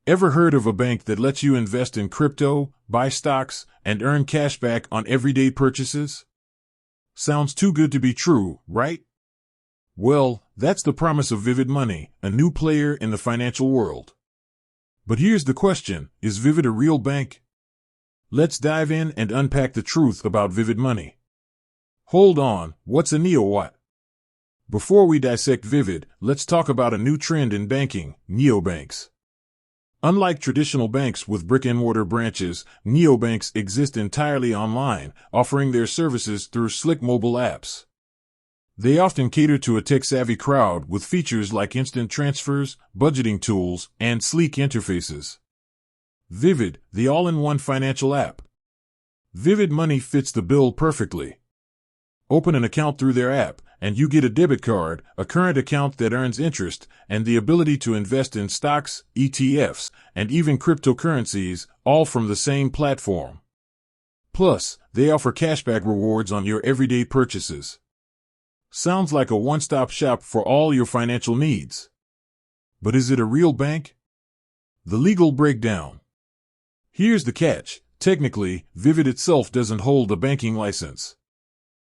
Ever heard of a bank that lets you invest in crypto, buy stocks, and earn cash back on everyday purchases? Sounds too good to be true, right? Well, that's the promise of Vivid Money, a new player in the financial world. But here's the question, is Vivid a real bank? Let's dive in and unpack the truth about Vivid Money. Hold on, what's a neo-what? Before we dissect Vivid, let's talk about a new trend in banking, neobanks. Unlike traditional banks with brick-and-mortar branches, neobanks exist entirely online, offering their services through slick mobile apps. They often cater to a tech-savvy crowd with features like instant transfers, budgeting tools, and sleek interfaces. Vivid, the all-in-one financial app. Vivid Money fits the bill perfectly. Open an account through their app, and you get a debit card, a current account that earns interest, and the ability to invest in stocks, ETFs, and even cryptocurrencies, all from the same platform. Plus, they offer cashback rewards on your everyday purchases. Sounds like a one-stop shop for all your financial needs. But is it a real bank? The legal breakdown. Here's the catch. Technically, Vivid itself doesn't hold a banking license.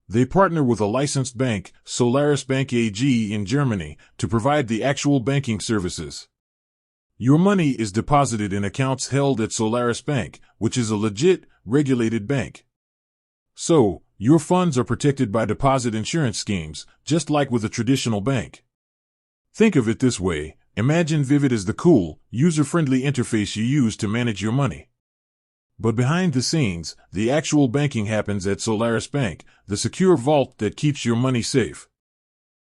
They partner with a licensed bank, Solaris Bank AG in Germany, to provide the actual banking services. Your money is deposited in accounts held at Solaris Bank, which is a legit, regulated bank. So, your funds are protected by deposit insurance schemes, just like with a traditional bank. Think of it this way, imagine Vivid as the cool, user-friendly interface you use to manage your money. But behind the scenes, the actual banking happens at Solaris Bank, the secure vault that keeps your money safe.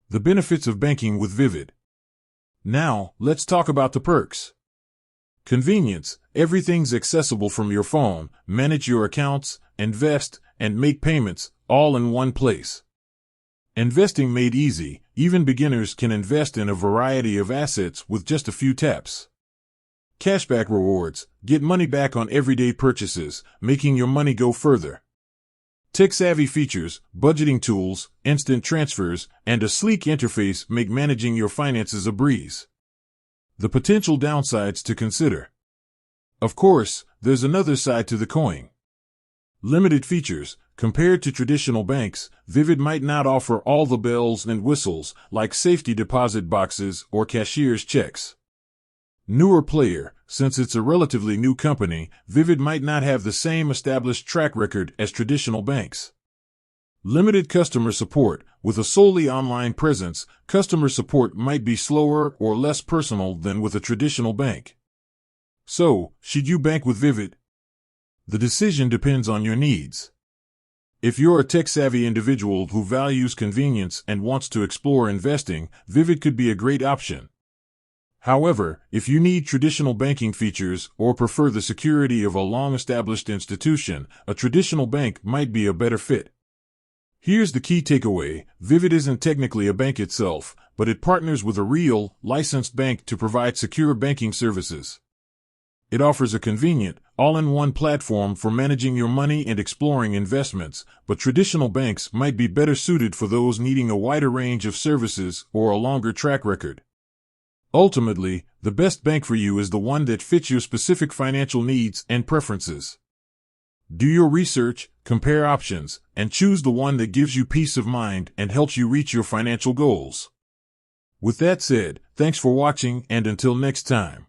The benefits of banking with Vivid. Now, let's talk about the perks. Convenience, everything's accessible from your phone, manage your accounts, invest, and make payments, all in one place. Investing made easy, even beginners can invest in a variety of assets with just a few taps. Cashback rewards, get money back on everyday purchases, making your money go further. Tech-savvy features, budgeting tools, instant transfers, and a sleek interface make managing your finances a breeze. The potential downsides to consider. Of course, there's another side to the coin. Limited features. Compared to traditional banks, Vivid might not offer all the bells and whistles like safety deposit boxes or cashier's checks. Newer player, since it's a relatively new company, Vivid might not have the same established track record as traditional banks. Limited customer support. With a solely online presence, customer support might be slower or less personal than with a traditional bank. So, should you bank with Vivid? The decision depends on your needs. If you're a tech-savvy individual who values convenience and wants to explore investing, Vivid could be a great option. However, if you need traditional banking features or prefer the security of a long-established institution, a traditional bank might be a better fit. Here's the key takeaway. Vivid isn't technically a bank itself, but it partners with a real, licensed bank to provide secure banking services. It offers a convenient, all-in-one platform for managing your money and exploring investments, but traditional banks might be better suited for those needing a wider range of services or a longer track record. Ultimately, the best bank for you is the one that fits your specific financial needs and preferences. Do your research, compare options, and choose the one that gives you peace of mind and helps you reach your financial goals. With that said, thanks for watching, and until next time.